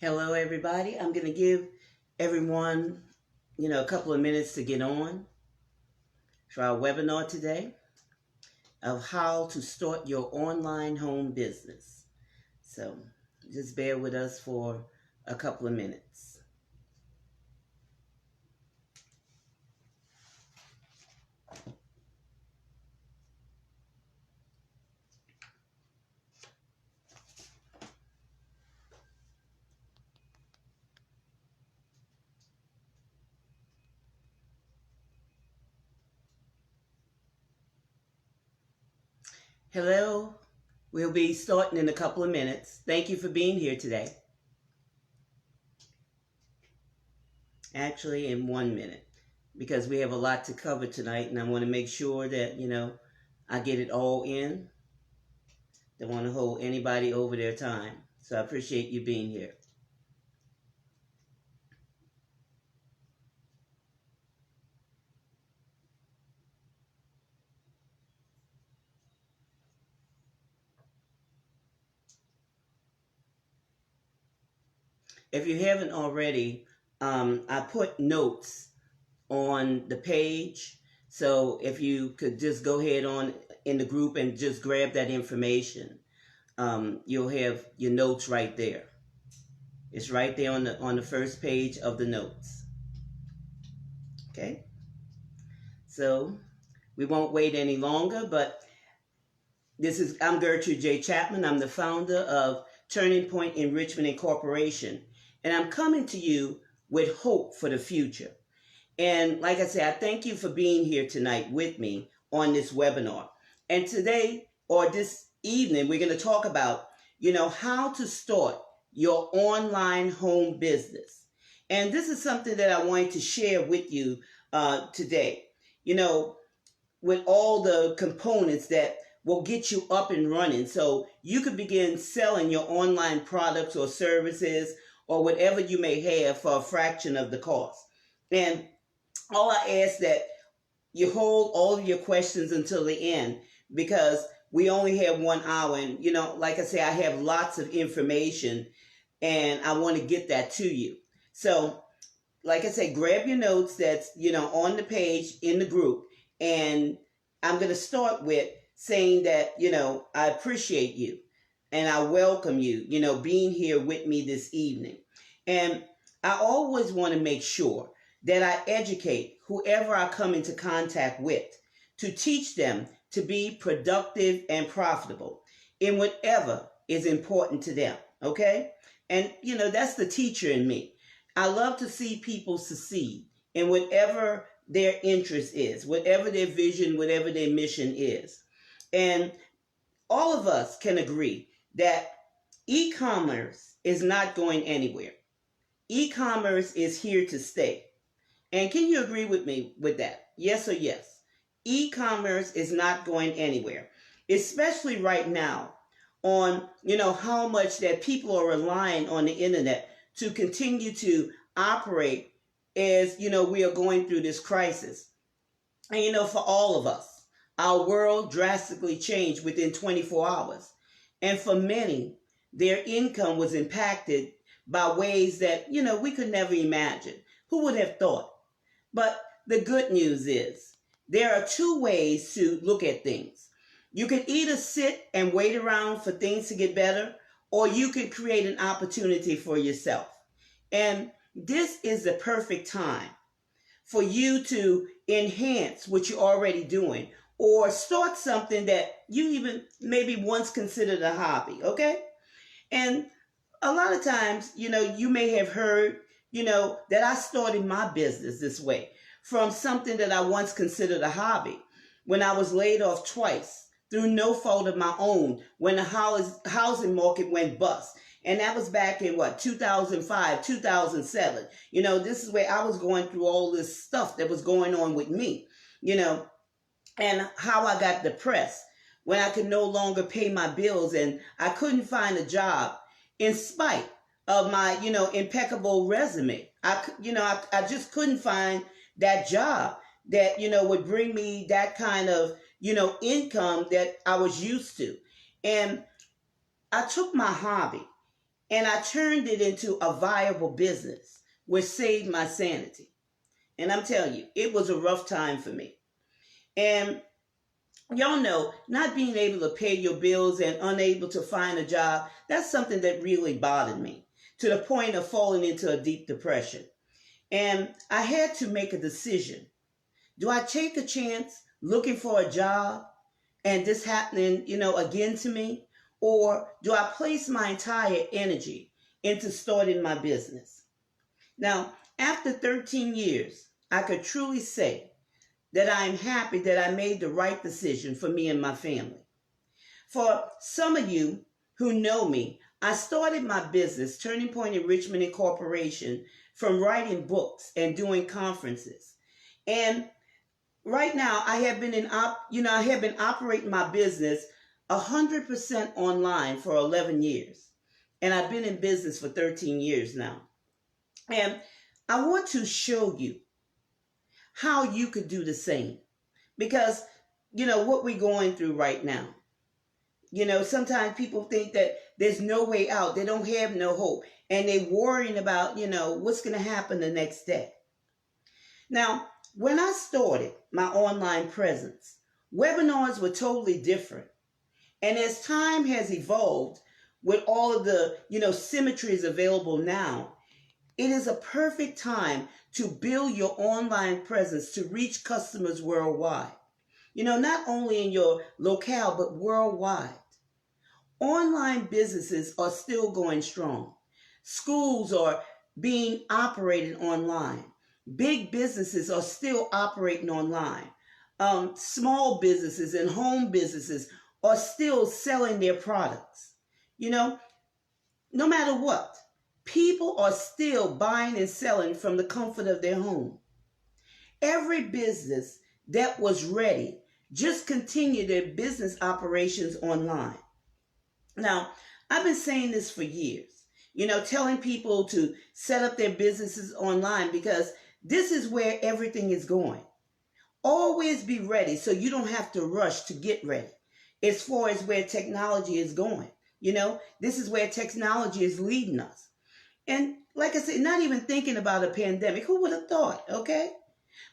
Hello, everybody. I'm going to give everyone, a couple of minutes to get on for our webinar today of how to start your online home business. So just bear with us for a couple of minutes. Hello. We'll be starting in a couple of minutes. Thank you for being here today. Actually, in 1 minute, because we have a lot to cover tonight, and I want to make sure that, I get it all in. Don't want to hold anybody over their time. So I appreciate you being here. If you haven't already, I put notes on the page. So if you could just go ahead on in the group and just grab that information, you'll have your notes right there. It's right there on the first page of the notes. Okay. So we won't wait any longer, but I'm Gertrude J. Chapman. I'm the founder of Turning Point Enrichment Incorporation. And I'm coming to you with hope for the future. And like I said, I thank you for being here tonight with me on this webinar. And today, or this evening, we're going to talk about, how to start your online home business. And this is something that I wanted to share with you today. With all the components that will get you up and running so you could begin selling your online products or services or whatever you may have for a fraction of the cost. And all I ask that you hold all of your questions until the end, because we only have 1 hour. And, like I say, I have lots of information and I want to get that to you. So, like I say, grab your notes that's, on the page in the group. And I'm going to start with saying that, I appreciate you. And I welcome you, being here with me this evening. And I always want to make sure that I educate whoever I come into contact with to teach them to be productive and profitable in whatever is important to them. Okay? And, that's the teacher in me. I love to see people succeed in whatever their interest is, whatever their vision, whatever their mission is. And all of us can agree that e-commerce is not going anywhere. E-commerce is here to stay. And can you agree with me with that? Yes or yes? E-commerce is not going anywhere, especially right now on, how much that people are relying on the internet to continue to operate as, we are going through this crisis. And, for all of us, our world drastically changed within 24 hours. And for many, their income was impacted by ways that, we could never imagine. Who would have thought? But the good news is there are 2 ways to look at things. You can either sit and wait around for things to get better, or you can create an opportunity for yourself. And this is the perfect time for you to enhance what you're already doing, or start something that you even maybe once considered a hobby, okay? And a lot of times, you may have heard, that I started my business this way from something that I once considered a hobby. When I was laid off twice through no fault of my own, when the housing market went bust. And that was back in 2005, 2007. This is where I was going through all this stuff that was going on with me, and how I got depressed when I could no longer pay my bills and I couldn't find a job in spite of my, impeccable resume. I just couldn't find that job that, would bring me that kind of, income that I was used to. And I took my hobby and I turned it into a viable business, which saved my sanity. And I'm telling you, it was a rough time for me. And y'all know, not being able to pay your bills and unable to find a job, that's something that really bothered me to the point of falling into a deep depression. And I had to make a decision. Do I take a chance looking for a job and this happening, again to me? Or do I place my entire energy into starting my business? Now, after 13 years, I could truly say that I am happy that I made the right decision for me and my family. For some of you who know me, I started my business, Turning Point Enrichment Incorporation, from writing books and doing conferences. And right now, I have been operating my business 100% online for 11 years. And I've been in business for 13 years now. And I want to show you how you could do the same. Because, what we're going through right now. Sometimes people think that there's no way out. They don't have no hope. And they're worrying about, what's going to happen the next day. Now, when I started my online presence, webinars were totally different. And as time has evolved with all of the, symmetries available now, it is a perfect time to build your online presence to reach customers worldwide. Not only in your locale, but worldwide. Online businesses are still going strong. Schools are being operated online. Big businesses are still operating online. Small businesses and home businesses are still selling their products. No matter what, people are still buying and selling from the comfort of their home. Every business that was ready just continued their business operations online. Now, I've been saying this for years, telling people to set up their businesses online because this is where everything is going. Always be ready so you don't have to rush to get ready as far as where technology is going. This is where technology is leading us. And like I said, not even thinking about a pandemic. Who would have thought, okay?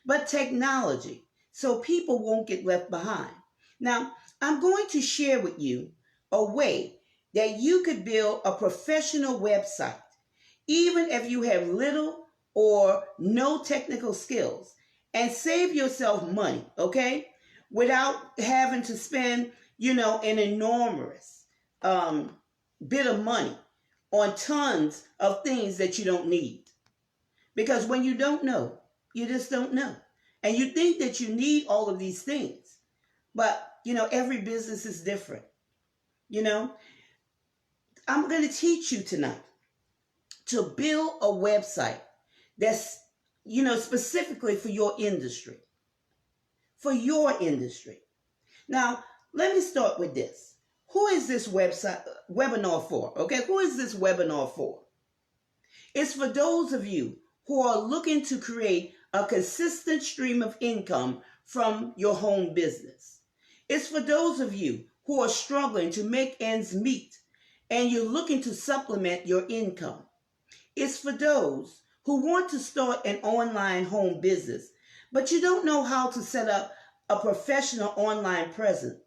But technology, so people won't get left behind. Now, I'm going to share with you a way that you could build a professional website, even if you have little or no technical skills, and save yourself money, okay? Without having to spend, an enormous bit of money on tons of things that you don't need. Because when you don't know, you just don't know. And you think that you need all of these things. But, every business is different. I'm going to teach you tonight to build a website that's, specifically for your industry. For your industry. Now, let me start with this. Who is this webinar for? Okay, who is this webinar for? It's for those of you who are looking to create a consistent stream of income from your home business. It's for those of you who are struggling to make ends meet and you're looking to supplement your income. It's for those who want to start an online home business, but you don't know how to set up a professional online presence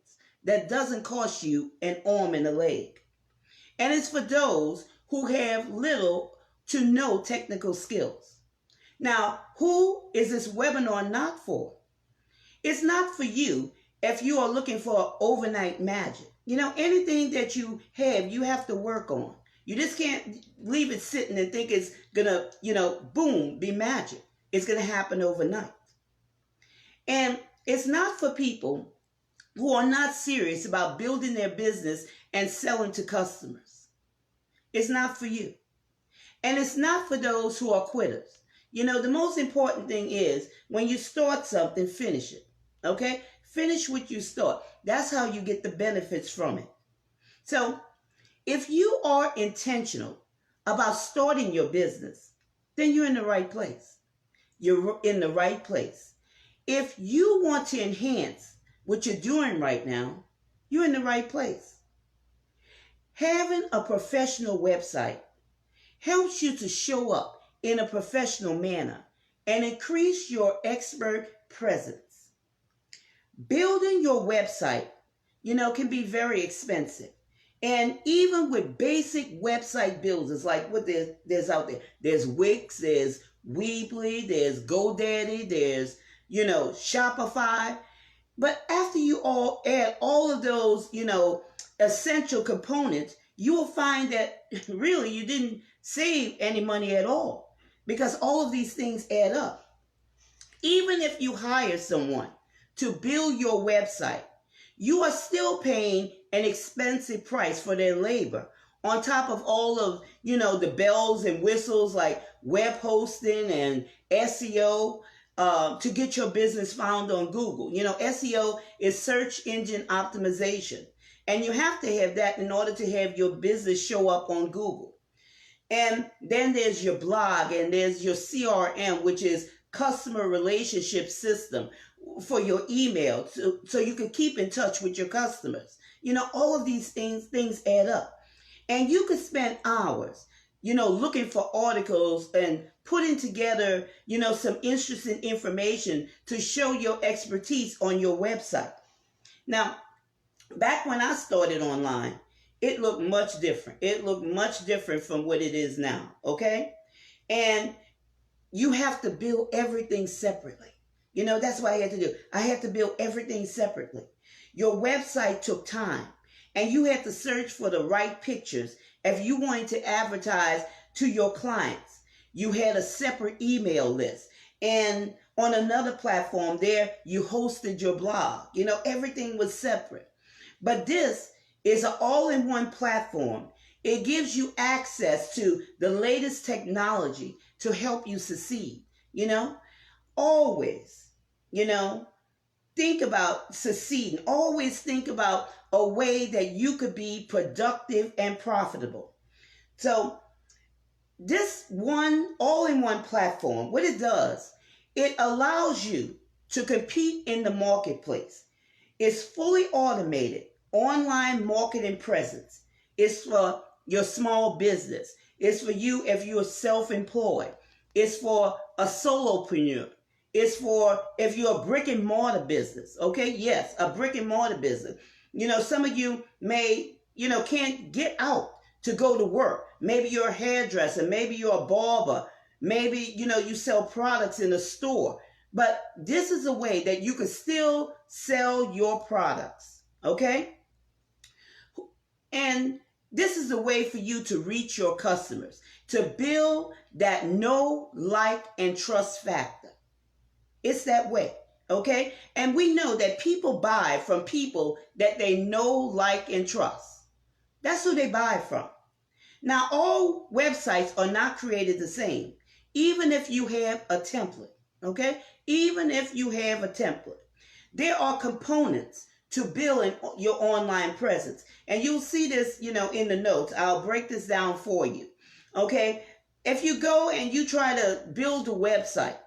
that doesn't cost you an arm and a leg. And it's for those who have little to no technical skills. Now, who is this webinar not for? It's not for you if you are looking for overnight magic. Anything that you have to work on. You just can't leave it sitting and think it's gonna, boom, be magic. It's gonna happen overnight. And it's not for people who are not serious about building their business and selling to customers. It's not for you. And it's not for those who are quitters. The most important thing is when you start something, finish it. Okay? Finish what you start. That's how you get the benefits from it. So, if you are intentional about starting your business, then you're in the right place. You're in the right place. If you want to enhance what you're doing right now, you're in the right place. Having a professional website helps you to show up in a professional manner and increase your expert presence. Building your website, can be very expensive. And even with basic website builders, like what there's out there, there's Wix, there's Weebly, there's GoDaddy, there's, Shopify. But after you all add all of those, essential components, you will find that really you didn't save any money at all, because all of these things add up. Even if you hire someone to build your website, you are still paying an expensive price for their labor, on top of all of, the bells and whistles like web hosting and SEO, to get your business found on Google. SEO is search engine optimization. And you have to have that in order to have your business show up on Google. And then there's your blog, and there's your CRM, which is customer relationship system for your email, so you can keep in touch with your customers. All of these things add up. And you could spend hours, looking for articles and putting together, some interesting information to show your expertise on your website. Now, back when I started online, it looked much different. It looked much different from what it is now, okay? And you have to build everything separately. That's what I had to do. I had to build everything separately. Your website took time, and you had to search for the right pictures if you wanted to advertise to your clients. You had a separate email list. And on another platform there, you hosted your blog. Everything was separate. But this is an all-in-one platform. It gives you access to the latest technology to help you succeed. Always, think about succeeding. Always think about a way that you could be productive and profitable. So this one all-in-one platform, what it does, it allows you to compete in the marketplace. It's fully automated online marketing presence. It's for your small business. It's for you if you're self-employed. It's for a solopreneur. It's for if you're a brick and mortar business. Okay, yes, a brick and mortar business. Some of you may, can't get out to go to work. Maybe you're a hairdresser. Maybe you're a barber. Maybe, you sell products in a store. But this is a way that you can still sell your products. Okay? And this is a way for you to reach your customers, to build that know, like, and trust factor. It's that way, okay? And we know that people buy from people that they know, like, and trust. That's who they buy from. Now, all websites are not created the same, even if you have a template, okay? Even if you have a template. There are components to building your online presence. And you'll see this, in the notes. I'll break this down for you, okay? If you go and you try to build a website,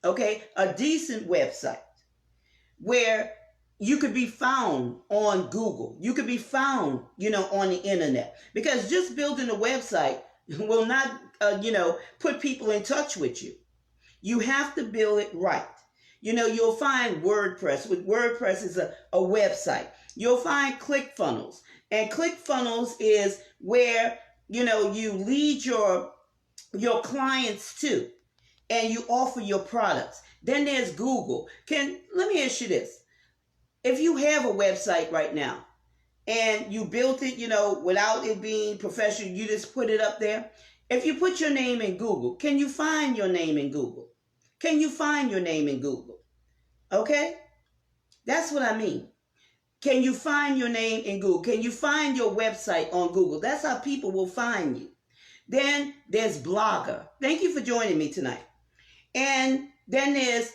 okay, a decent website where you could be found on Google, you could be found, on the internet, because just building a website will not, put people in touch with you. You have to build it right. You'll find WordPress. With WordPress is a website. You'll find ClickFunnels. And ClickFunnels is where, you lead your clients to, and you offer your products. Then there's Google. Let me ask you this. If you have a website right now and you built it, without it being professional, you just put it up there. If you put your name in Google, can you find your name in Google? Can you find your name in Google? Okay? That's what I mean. Can you find your name in Google? Can you find your website on Google? That's how people will find you. Then there's Blogger. Thank you for joining me tonight. And then there's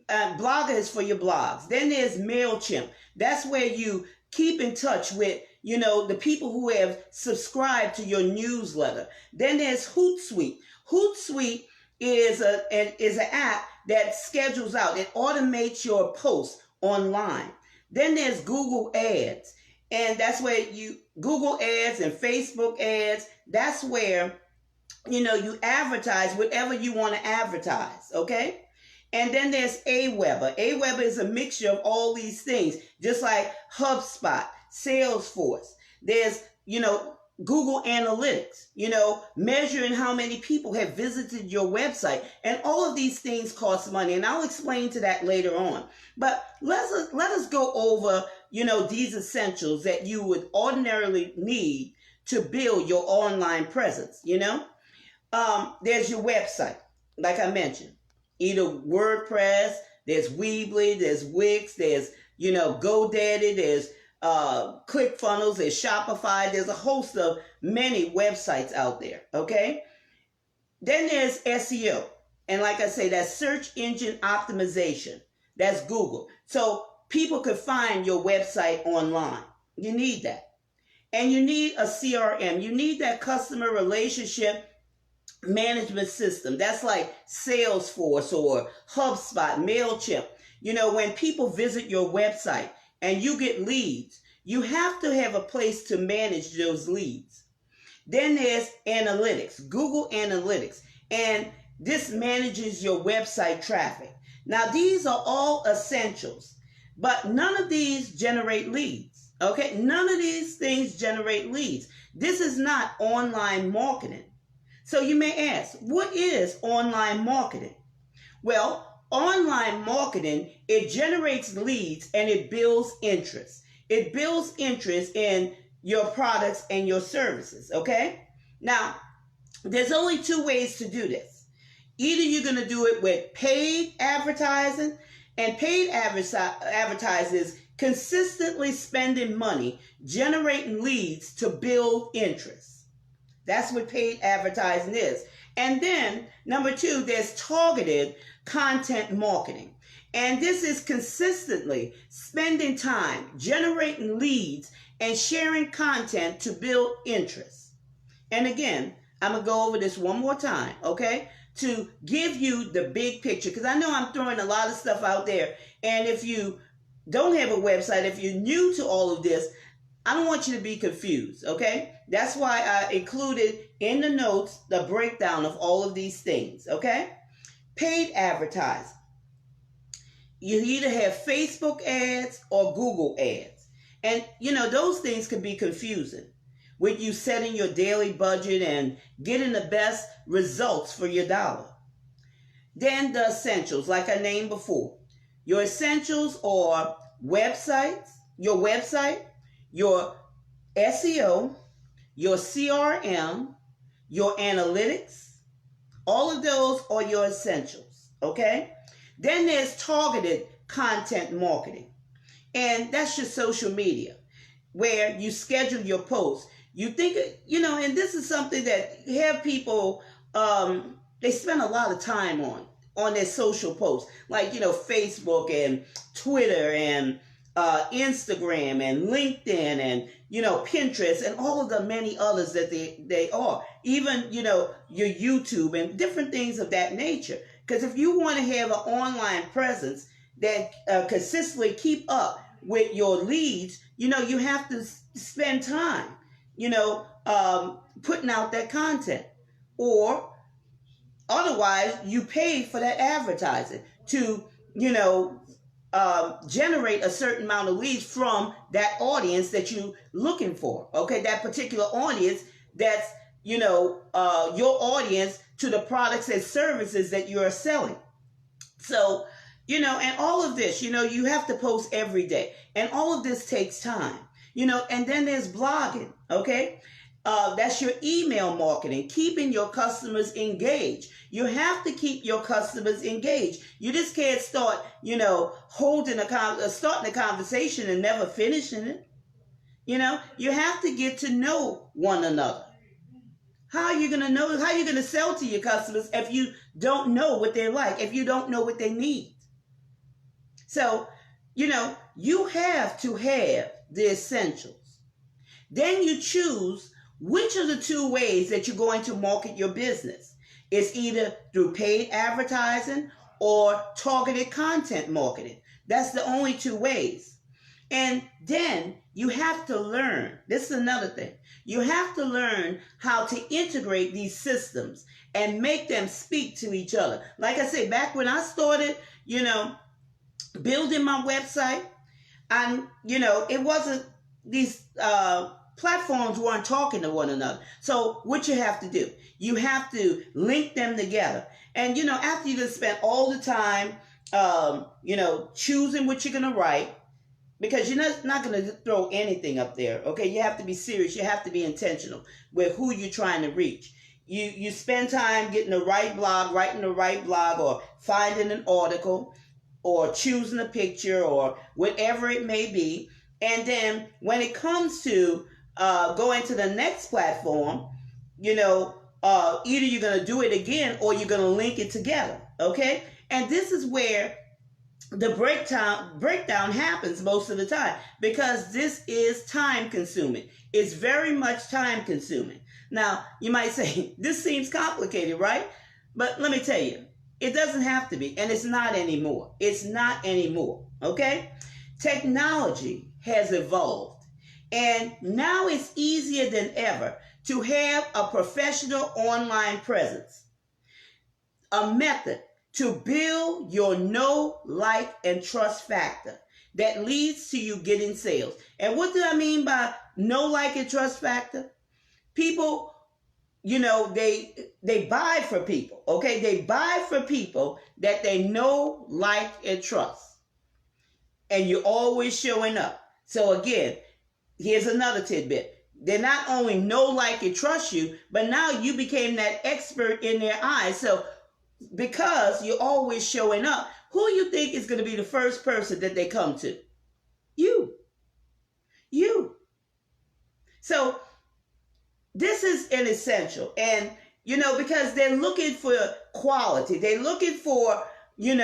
Blogger is for your blogs. Then there's MailChimp. That's where you keep in touch with, the people who have subscribed to your newsletter. Then there's Hootsuite. Hootsuite is an app that schedules out. It automates your posts online. Then there's Google Ads. And that's where you, Google ads and Facebook ads, that's where, you advertise whatever you want to advertise, okay? And then there's Aweber. Aweber is a mixture of all these things, just like HubSpot, Salesforce. There's, Google Analytics, measuring how many people have visited your website. And all of these things cost money. And I'll explain to that later on. But let us go over, these essentials that you would ordinarily need to build your online presence, There's your website, like I mentioned. Either WordPress, there's Weebly, there's Wix, there's, GoDaddy, there's ClickFunnels, there's Shopify. There's a host of many websites out there, okay? Then there's SEO. And like I say, that's search engine optimization. That's Google. So people could find your website online. You need that. And you need a CRM. You need that customer relationship management system. That's like Salesforce or HubSpot, MailChimp. When people visit your website and you get leads, you have to have a place to manage those leads. Then there's analytics, Google Analytics, and this manages your website traffic. Now, these are all essentials, but none of these generate leads, okay? None of these things generate leads. This is not online marketing. So you may ask, what is online marketing? Well, online marketing, it generates leads and it builds interest. It builds interest in your products and your services, okay? Now, there's only two ways to do this. Either you're going to do it with paid advertising, and paid advertisers consistently spending money generating leads to build interest. That's what paid advertising is. And then, number two, there's targeted content marketing. And this is consistently spending time generating leads and sharing content to build interest. And again, I'm going to go over this one more time, okay? To give you the big picture, because I know I'm throwing a lot of stuff out there. And if you don't have a website, if you're new to all of this, I don't want you to be confused, okay? That's why I included in the notes the breakdown of all of these things, okay? Paid advertising. You either have Facebook ads or Google ads. And, those things can be confusing with you setting your daily budget and getting the best results for your dollar. Then the essentials, like I named before. Your essentials are websites, your website, your SEO, your CRM, your analytics. All of those are your essentials, okay? Then there's targeted content marketing. And that's your social media, where you schedule your posts. You think, and this is something that have people, they spend a lot of time on their social posts, like, Facebook and Twitter and Instagram and LinkedIn and, Pinterest and all of the many others that they are. Even, your YouTube and different things of that nature. Because if you want to have an online presence that consistently keep up with your leads, you have to spend time, putting out that content. Or otherwise, you pay for that advertising to, generate a certain amount of leads from that audience that you're looking for. Okay, that particular audience that's, your audience to the products and services that you're selling. So, and all of this, you have to post every day. And all of this takes time, and then there's blogging, okay? That's your email marketing, keeping your customers engaged. You have to keep your customers engaged. You just can't start, starting a conversation and never finishing it. You have to get to know one another. How are you going to know? How are you going to sell to your customers if you don't know what they're like, if you don't know what they need? So, you have to have the essentials. Then you choose which of the two ways that you're going to market your business. It's either through paid advertising or targeted content marketing. That's the only two ways. And then you have to learn. This is another thing. You have to learn how to integrate these systems and make them speak to each other. Like I said, back when I started, building my website, and it wasn't, these platforms weren't talking to one another. So what you have to do, you have to link them together. And after you just spent all the time choosing what you're going to write, because you're not going to throw anything up there. Okay, you have to be serious. You have to be intentional with who you're trying to reach. You spend time getting the right blog, writing the right blog, or finding an article, or choosing a picture, or whatever it may be. And then when it comes to going to the next platform, either you're going to do it again or you're going to link it together. Okay, and this is where the breakdown happens most of the time, because this is time consuming. It's very much time consuming. Now, you might say, this seems complicated, right? But let me tell you, it doesn't have to be, and it's not anymore. It's not anymore, okay? Technology has evolved, and now it's easier than ever to have a professional online presence, a method to build your know, like, and trust factor that leads to you getting sales. And what do I mean by know, like, and trust factor? People, they buy for people, okay? They buy for people that they know, like, and trust. And you're always showing up. So again, here's another tidbit. They not only know, like, and trust you, but now you became that expert in their eyes. So because you're always showing up, who you think is going to be the first person that they come to? You. So this is an essential. And, because they're looking for quality. They're looking for, you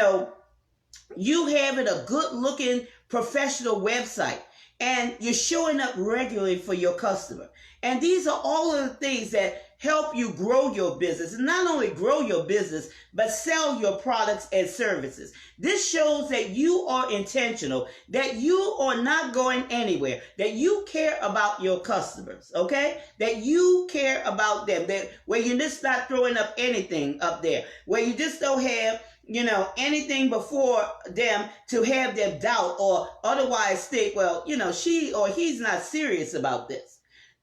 having a good looking professional website, and you're showing up regularly for your customer. And these are all of the things that help you grow your business, and not only grow your business, but sell your products and services. This shows that you are intentional, that you are not going anywhere, that you care about your customers, okay? That you care about them, that where you're just not throwing up anything up there, where you just don't have anything before them to have them doubt or otherwise think, well, she or he's not serious about this.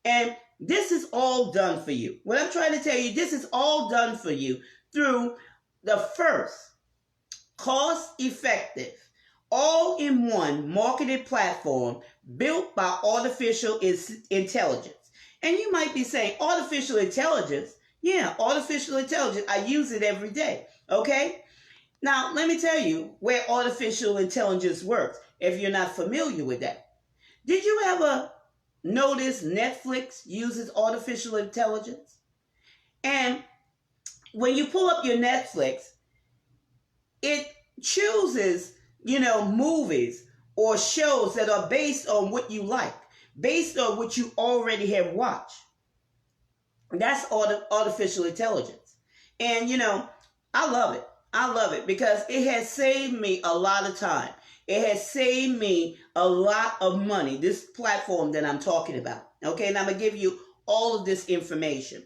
And this is all done for you. What I'm trying to tell you, this is all done for you through the first cost-effective, all-in-one marketing platform built by artificial intelligence. And you might be saying, artificial intelligence? Yeah, artificial intelligence. I use it every day, okay? Now, let me tell you where artificial intelligence works, if you're not familiar with that. Did you ever notice Netflix uses artificial intelligence? And when you pull up your Netflix, it chooses, movies or shows that are based on what you like, based on what you already have watched. That's artificial intelligence. And, I love it. I love it because it has saved me a lot of time. It has saved me a lot of money, this platform that I'm talking about. Okay, and I'm going to give you all of this information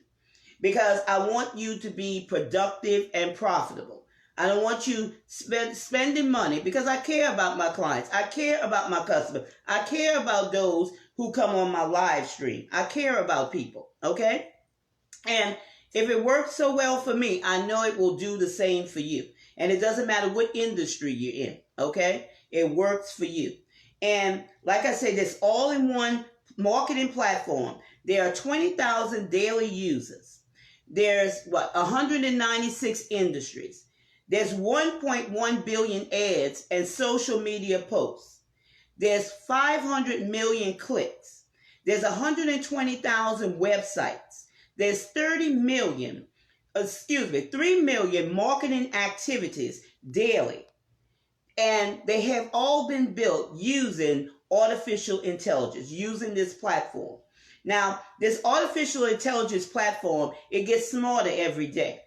because I want you to be productive and profitable. I don't want you spending money because I care about my clients. I care about my customers. I care about those who come on my live stream. I care about people, okay? And if it works so well for me, I know it will do the same for you. And it doesn't matter what industry you're in, okay? It works for you. And like I said, this all-in-one marketing platform. There are 20,000 daily users. There's 196 industries. There's 1.1 billion ads and social media posts. There's 500 million clicks. There's 120,000 websites. There's 3 million marketing activities daily. And they have all been built using artificial intelligence, using this platform. Now, this artificial intelligence platform, it gets smarter every day.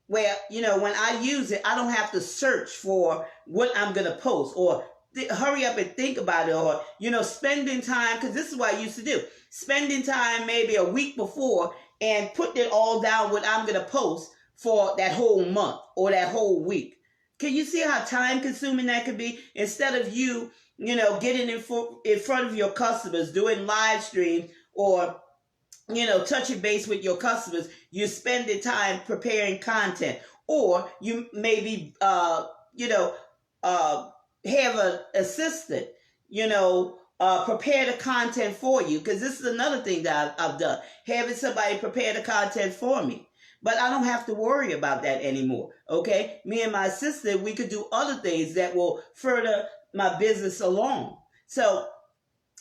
Where, when I use it, I don't have to search for what I'm going to post or hurry up and think about it, or spending time, because this is what I used to do, spending time maybe a week before and putting it all down what I'm going to post for that whole month or that whole week. Can you see how time consuming that could be? Instead of you getting in front of your customers, doing live streams, or touching base with your customers, you spend the time preparing content, or you maybe have an assistant prepare the content for you, because this is another thing that I've done, having somebody prepare the content for me. But I don't have to worry about that anymore. Okay, me and my assistant, we could do other things that will further my business along. So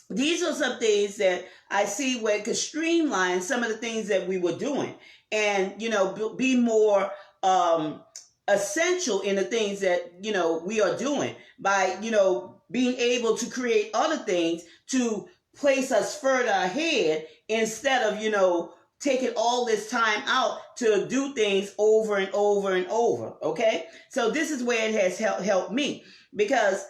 these are some things that I see where it could streamline some of the things that we were doing, and be more essential in the things that we are doing, by being able to create other things to place us further ahead, instead of taking all this time out to do things over and over and over. Okay, so this is where it has helped me, because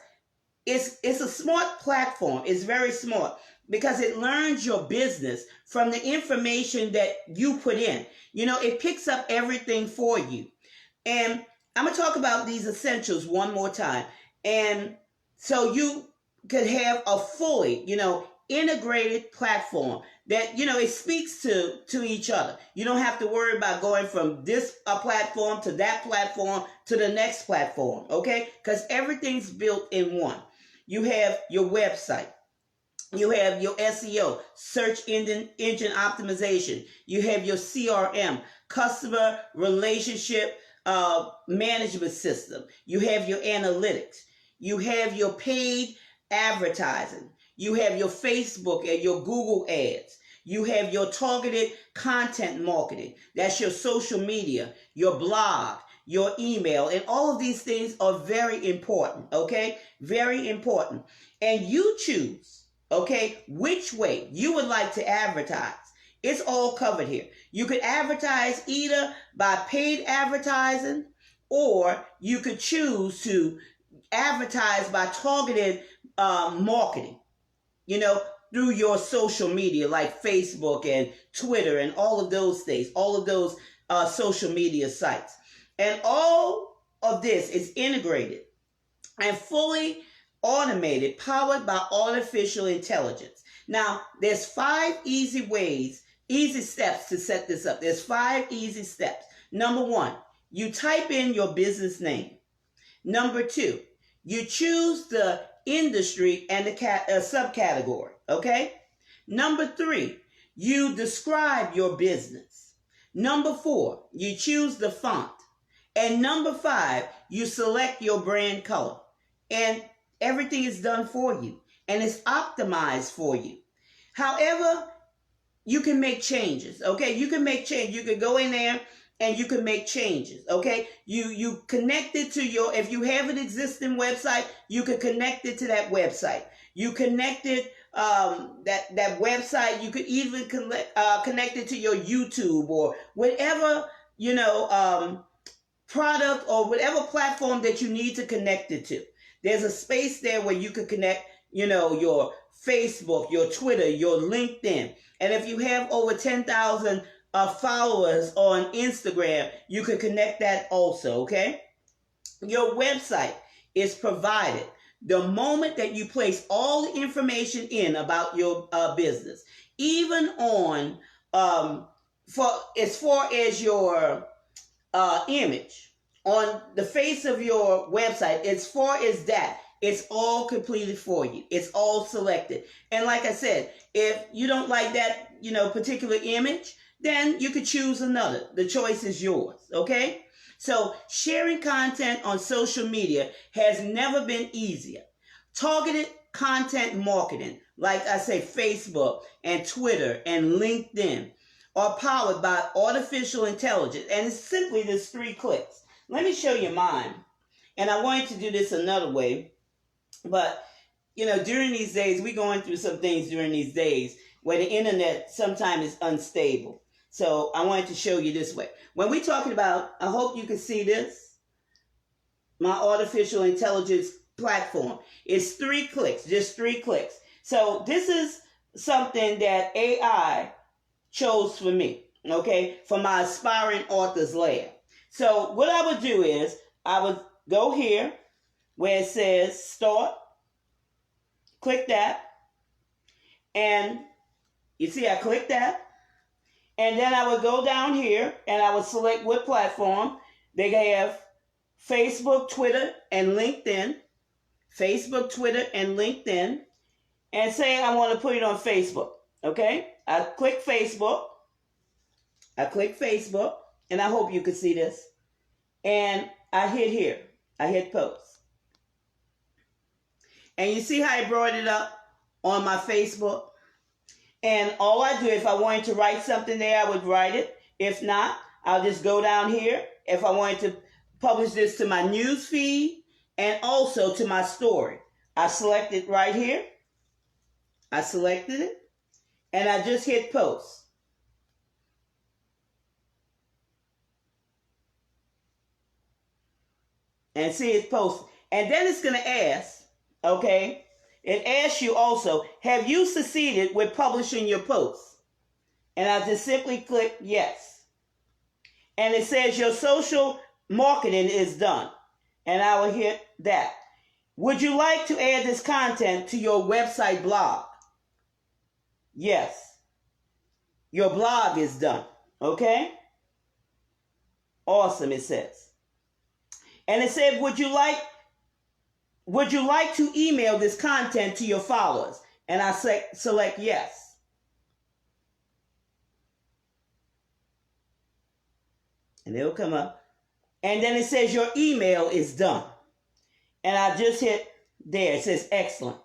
it's a smart platform. It's very smart because it learns your business from the information that you put in. It picks up everything for you. And I'm going to talk about these essentials one more time. And so you could have a fully, integrated platform that, it speaks to each other. You don't have to worry about going from this platform to that platform to the next platform, okay? Because everything's built in one. You have your website. You have your SEO, search engine optimization. You have your CRM, customer relationship management system. You have your analytics. You have your paid advertising. You have your Facebook and your Google ads. You have your targeted content marketing. That's your social media, your blog, your email, and all of these things are very important, okay? Very important. And you choose, okay, which way you would like to advertise. It's all covered here. You could advertise either by paid advertising, or you could choose to advertise by targeted marketing, through your social media like Facebook and Twitter and all of those things, all of those social media sites. And all of this is integrated and fully automated, powered by artificial intelligence. Now, there's 5 easy steps to set this up. There's 5 easy steps. Number 1, you type in your business name. Number 2, you choose the industry and the subcategory, okay? Number 3, you describe your business. Number 4, you choose the font. And number 5, you select your brand color. And everything is done for you. And it's optimized for you. However, you can make changes, okay? You can make changes. You can go in there and you can make changes, okay? You connect it to if you have an existing website, you can connect it to that website. You connected that website, you could even connect it to your YouTube or whatever, product or whatever platform that you need to connect it to. There's a space there where you could connect, your Facebook, your Twitter, your LinkedIn. And if you have over 10,000 followers on Instagram, you can connect that also, okay? Your website is provided the moment that you place all the information in about your business, even on, for as far as your image on the face of your website, as far as that, it's all completed for you. It's all selected. And like I said, if you don't like that, particular image, then you could choose another. The choice is yours, okay? So sharing content on social media has never been easier. Targeted content marketing, like I say, Facebook and Twitter and LinkedIn, are powered by artificial intelligence. And it's simply just 3 clicks. Let me show you mine. And I wanted to do this another way. But, during these days, we're going through some things during these days where the internet sometimes is unstable. So I wanted to show you this way. When we're talking about, I hope you can see this, my artificial intelligence platform. It's 3 clicks, just 3 clicks. So this is something that AI chose for me, okay, for my aspiring authors lab. So what I would do is I would go here where it says start, click that, and you see I click that, and then I would go down here and I would select what platform. They have Facebook, Twitter, and LinkedIn. Facebook, Twitter, and LinkedIn. And say I want to put it on Facebook. Okay? I click Facebook. And I hope you can see this. And I hit here. I hit post. And you see how I brought it up on my Facebook? And all I do, if I wanted to write something there, I would write it. If not, I'll just go down here. If I wanted to publish this to my news feed and also to my story, I select it right here. I selected it and I just hit post. And see it's posted. And then it's going to ask, okay, it asks you also, have you succeeded with publishing your posts? And I just simply click yes. And it says your social marketing is done. And I will hit that. Would you like to add this content to your website blog? Yes. Your blog is done. Okay? Awesome, it says. And it said, would you like to email this content to your followers? And I select yes. And it'll come up. And then it says your email is done. And I just hit there. It says excellent.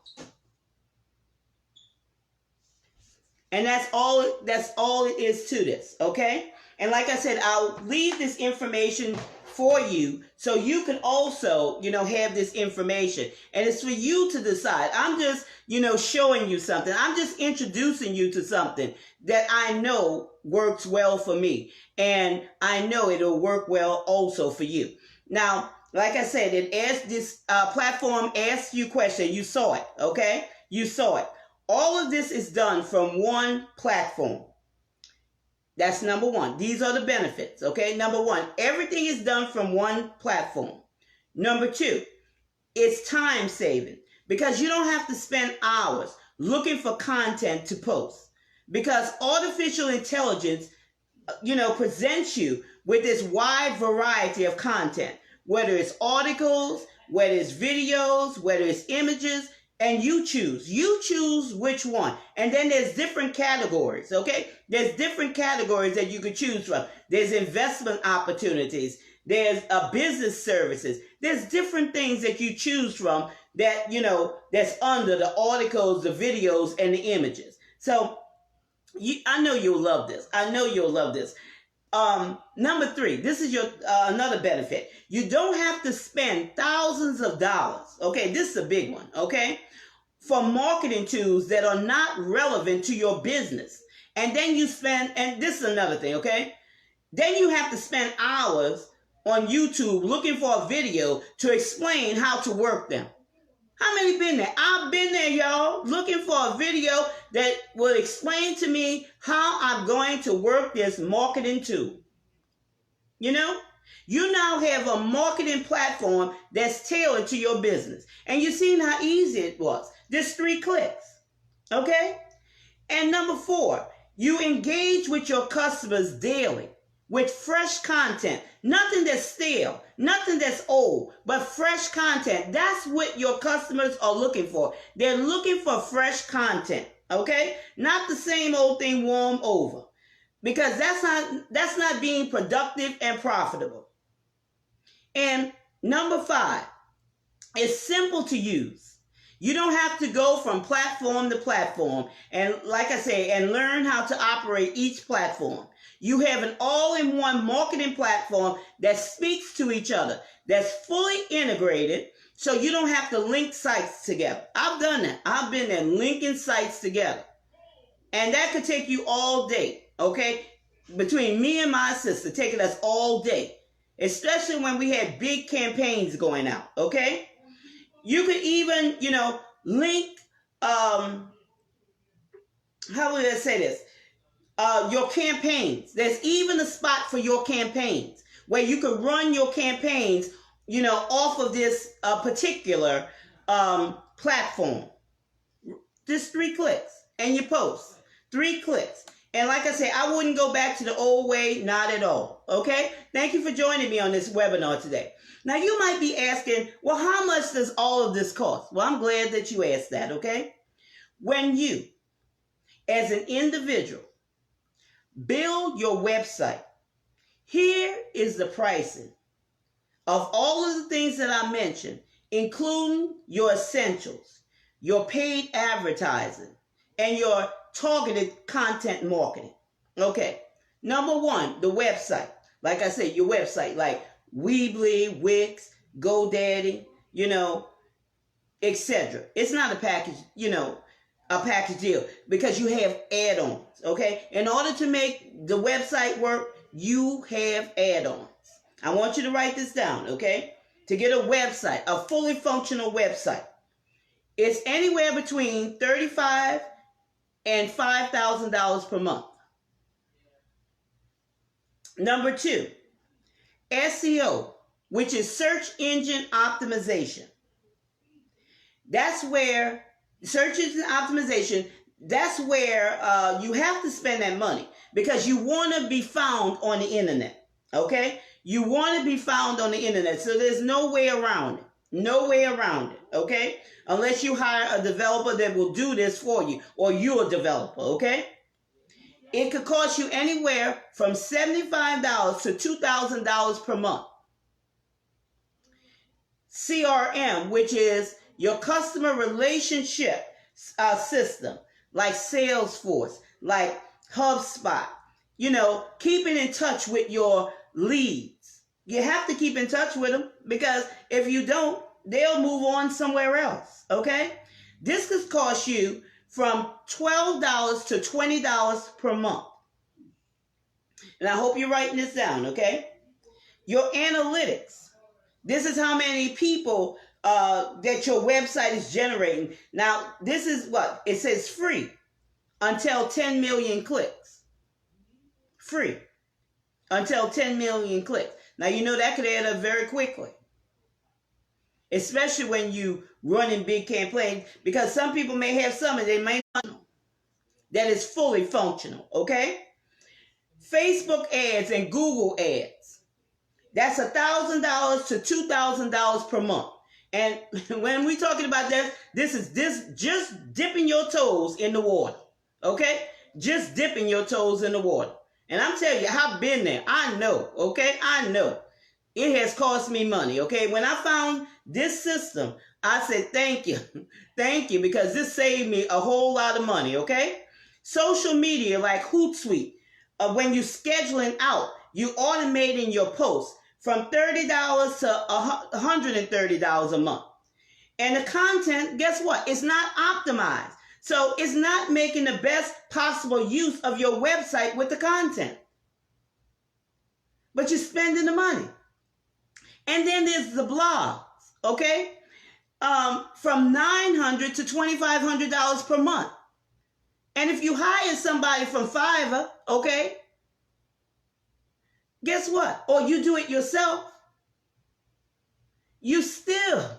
And that's all it is to this, okay? And like I said, I'll leave this information for you so you can also, have this information. And it's for you to decide. I'm just, showing you something. I'm just introducing you to something that I know works well for me. And I know it'll work well also for you. Now, like I said, this platform asks you questions. You saw it, okay? You saw it. All of this is done from one platform. That's number one. These are the benefits, okay? Number one, everything is done from one platform. Number two, it's time saving because you don't have to spend hours looking for content to post because artificial intelligence, presents you with this wide variety of content, whether it's articles, whether it's videos, whether it's images, and you choose which one. And then there's different categories, okay? There's different categories that you could choose from. There's investment opportunities. There's business services. There's different things that you choose from that, that's under the articles, the videos, and the images. So I know you'll love this. Number three, this is your another benefit. You don't have to spend thousands of dollars. Okay, this is a big one, okay? For marketing tools that are not relevant to your business. And then and this is another thing, okay? Then you have to spend hours on YouTube looking for a video to explain how to work them. How many been there? I've been there, y'all, looking for a video that will explain to me how I'm going to work this marketing tool. You now have a marketing platform that's tailored to your business. And you've seen how easy it was. Just 3 clicks. Okay? And number 4, you engage with your customers daily with fresh content. Nothing that's stale, nothing that's old, but fresh content. That's what your customers are looking for. They're looking for fresh content. Okay? Not the same old thing warm over. Because that's not being productive and profitable. And number 5, it's simple to use. You don't have to go from platform to platform and, like I say, and learn how to operate each platform. You have an all-in-one marketing platform that speaks to each other, that's fully integrated, so you don't have to link sites together. I've done that. I've been there linking sites together. And that could take you all day, okay? Between me and my sister, taking us all day, especially when we had big campaigns going out, okay? You could even, link, how would I say this? Your campaigns. There's even a spot for your campaigns where you can run your campaigns, off of this particular platform. Just 3 clicks and you post. 3 clicks. And like I said, I wouldn't go back to the old way, not at all. Okay? Thank you for joining me on this webinar today. Now you might be asking, well, how much does all of this cost? Well, I'm glad that you asked that, okay? When you, as an individual, build your website, here is the pricing of all of the things that I mentioned, including your essentials, your paid advertising, and your targeted content marketing. Okay, number 1, the website. Like I said, your website, like Weebly, Wix, GoDaddy, etc. It's not a package, a package deal, because you have add-ons. Okay, in order to make the website work, you have add-ons. I want you to write this down, okay? To get a website, a fully functional website, it's anywhere between $35,000 and $5,000 per month. Number 2, SEO, which is search engine optimization. That's where search engine optimization, that's where you have to spend that money, because you want to be found on the internet, okay? You want to be found on the internet, so there's no way around it. No way around it, okay? Unless you hire a developer that will do this for you, or you're a developer, okay? It could cost you anywhere from $75 to $2,000 per month. CRM, which is your customer relationship system, like Salesforce, like HubSpot, keeping in touch with your leads. You have to keep in touch with them, because if you don't, they'll move on somewhere else, okay? This could cost you from $12 to $20 per month. And I hope you're writing this down, okay? Your analytics. This is how many people that your website is generating. Now, this is what? It says free until 10 million clicks. Free until 10 million clicks. Now, that could add up very quickly, especially when you run in big campaigns, because some people may have some and they may not know that is fully functional, okay? Facebook ads and Google ads. That's $1,000 to $2,000 per month. And when we're talking about that, this is just dipping your toes in the water, okay? Just dipping your toes in the water. And I'm telling you, I've been there. I know, okay? I know. It has cost me money, okay? When I found this system, I said, thank you. Thank you, because this saved me a whole lot of money, okay? Social media like Hootsuite, when you're scheduling out, you automating your posts from $30 to $130 a month. And the content, guess what? It's not optimized. So it's not making the best possible use of your website with the content. But you're spending the money. And then there's the blogs, okay? From $900 to $2,500 per month. And if you hire somebody from Fiverr, okay, guess what? Or you do it yourself, you still,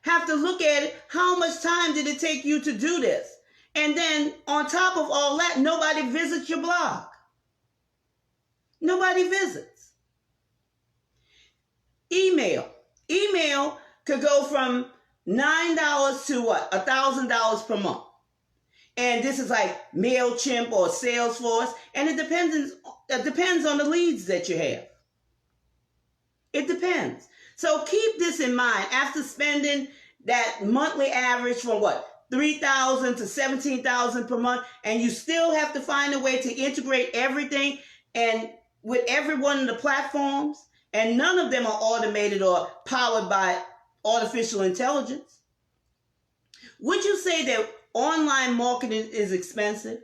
have to look at it. How much time did it take you to do this? And then on top of all that, nobody visits your blog. Nobody visits. Email. Email could go from $9 to what? $1,000 per month. And this is like MailChimp or Salesforce. And it depends on the leads that you have. It depends. So keep this in mind. After spending that monthly average from what? $3,000 to $17,000 per month. And you still have to find a way to integrate everything and with every one of the platforms. And none of them are automated or powered by artificial intelligence. Would you say that online marketing is expensive?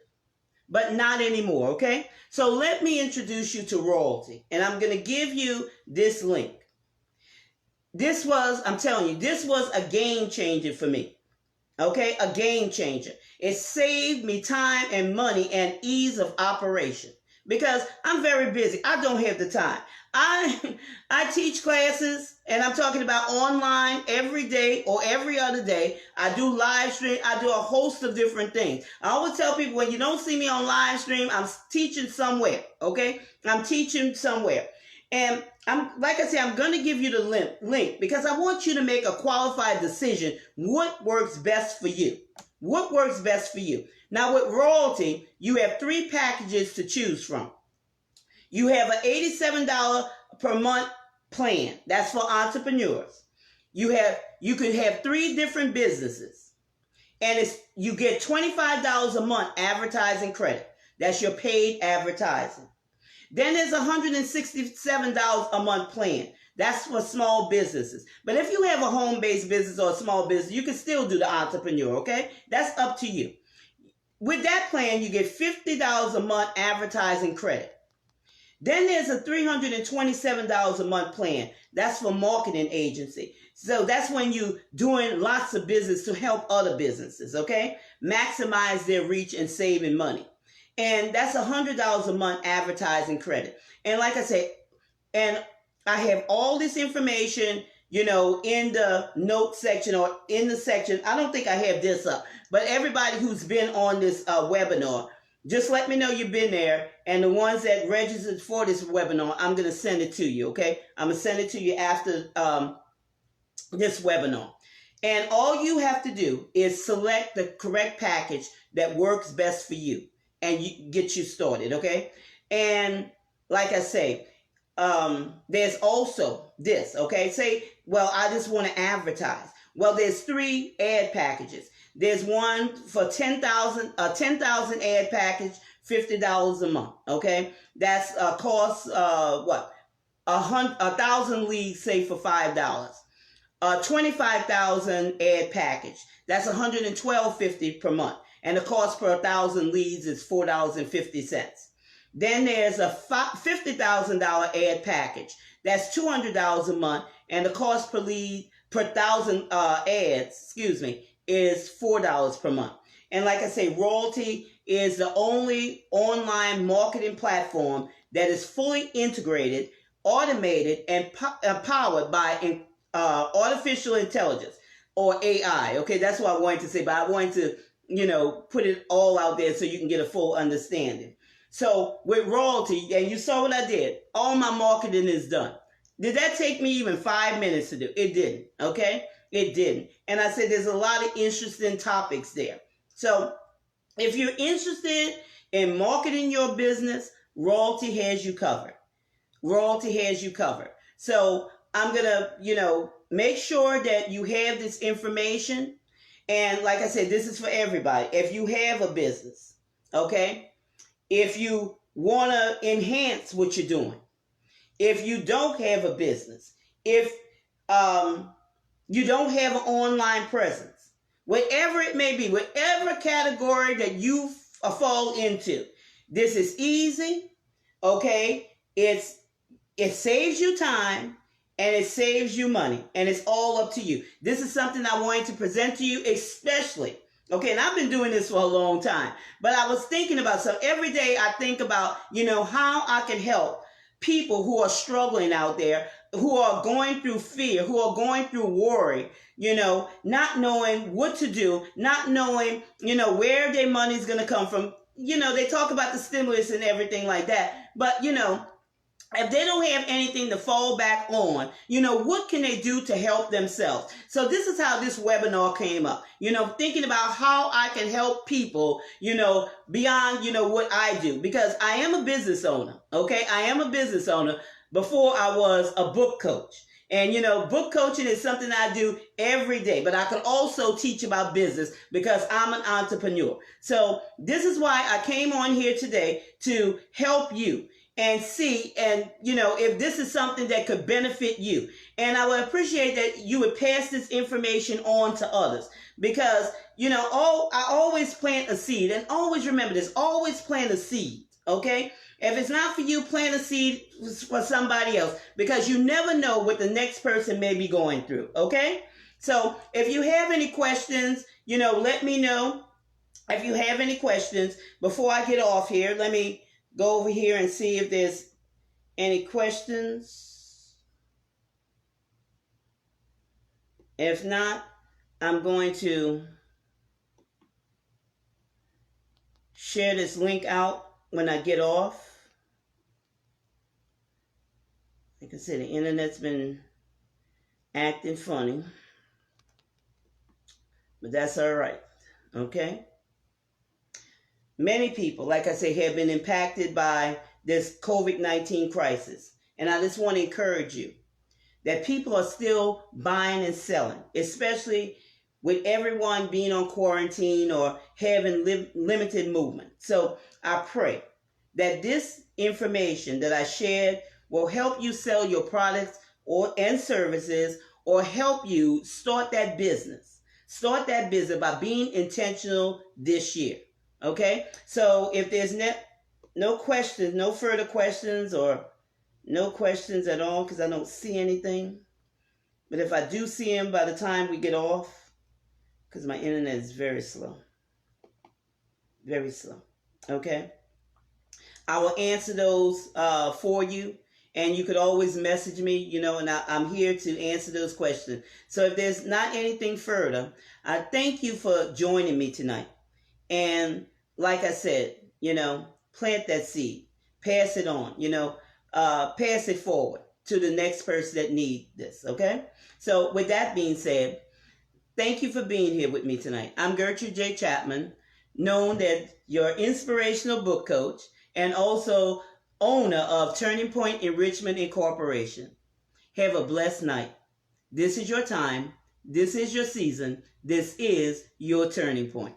But not anymore, okay? So let me introduce you to Royalty. And I'm going to give you this link. this was, I'm telling you, this was a game changer for me. Okay, a game changer. It saved me time and money and ease of operation because I'm very busy. I don't have the time. I teach classes, and I'm talking about online every day or every other day. I do live stream. I do a host of different things. I always tell people, when you don't see me on live stream, I'm teaching somewhere. Okay, I'm teaching somewhere. And like I said, I'm going to give you the link because I want you to make a qualified decision. What works best for you? What works best for you? Now with Royalty, you have 3 packages to choose from. You have an $87 per month plan. That's for entrepreneurs. You could have 3 different businesses, and you get $25 a month advertising credit. That's your paid advertising. Then there's $167 a month plan. That's for small businesses. But if you have a home-based business or a small business, you can still do the entrepreneur, okay? That's up to you. With that plan, you get $50 a month advertising credit. Then there's a $327 a month plan. That's for marketing agency. So that's when you're doing lots of business to help other businesses, okay? Maximize their reach and saving money. And that's $100 a month advertising credit. And like I said, and I have all this information, in the notes section or in the section. I don't think I have this up, but everybody who's been on this webinar, just let me know you've been there. And the ones that registered for this webinar, I'm going to send it to you, okay? I'm going to send it to you after this webinar. And all you have to do is select the correct package that works best for you, and you get you started, okay? And like I say, there's also this, okay? Say, well, I just want to advertise. Well, there's 3 ad packages. There's one for 10,000, a 10,000 ad package, $50 a month, okay? That's costs, 1,000 leads, say, for $5. 25,000 ad package. That's $112.50 per month. And the cost per 1,000 leads is $4.50. Then there's a $50,000 ad package. That's $200 a month. And the cost per lead, per 1,000 ads, is $4 per month. And like I say, Royalty is the only online marketing platform that is fully integrated, automated, and powered by artificial intelligence, or AI. Okay, that's what I wanted to say, but I wanted to, put it all out there so you can get a full understanding. So with Royalty, and you saw what I did, all my marketing is done. Did that take me even 5 minutes to do? It didn't, okay? It didn't. And I said there's a lot of interesting topics there. So if you're interested in marketing your business, Royalty has you covered. Royalty has you covered. So I'm going to, make sure that you have this information. And like I said, this is for everybody. If you have a business, okay? If you want to enhance what you're doing, if you don't have a business, if you don't have an online presence, whatever it may be, whatever category that you fall into, this is easy, okay? It saves you time, and it saves you money, and it's all up to you. This is something I wanted to present to you, especially, okay, and I've been doing this for a long time, but I was thinking about, so every day I think about, how I can help people who are struggling out there, who are going through fear, who are going through worry, not knowing what to do, not knowing, where their money's going to come from. They talk about the stimulus and everything like that, but, if they don't have anything to fall back on, what can they do to help themselves? So this is how this webinar came up, thinking about how I can help people, beyond, what I do, because I am a business owner. Okay. I am a business owner before I was a book coach. And, book coaching is something I do every day, but I can also teach about business because I'm an entrepreneur. So this is why I came on here today to help you and see, and, if this is something that could benefit you. And I would appreciate that you would pass this information on to others because, I always plant a seed, and always remember this, always plant a seed, okay? If it's not for you, plant a seed for somebody else, because you never know what the next person may be going through. Okay? So if you have any questions, let me know. If you have any questions, before I get off here, let me go over here and see if there's any questions. If not, I'm going to share this link out when I get off. Like I said, the internet's been acting funny, but that's all right. Okay? Many people, like I say, have been impacted by this COVID-19 crisis. And I just want to encourage you that people are still buying and selling, especially with everyone being on quarantine or having limited movement. So I pray that this information that I shared will help you sell your products and services, or help you start that business. Start that business by being intentional this year. Okay? So if there's no questions, no further questions, or no questions at all, because I don't see anything. But if I do see them by the time we get off, because my internet is very slow. Very slow. Okay? I will answer those for you. And you could always message me, and I'm here to answer those questions. So if there's not anything further, I thank you for joining me tonight. And like I said, plant that seed. Pass it on, pass it forward to the next person that needs this, okay? So with that being said, thank you for being here with me tonight. I'm Gertrude J. Chapman, known as your inspirational book coach, and also owner of Turning Point Enrichment Incorporation. Have a blessed night. This is your time. This is your season. This is your turning point.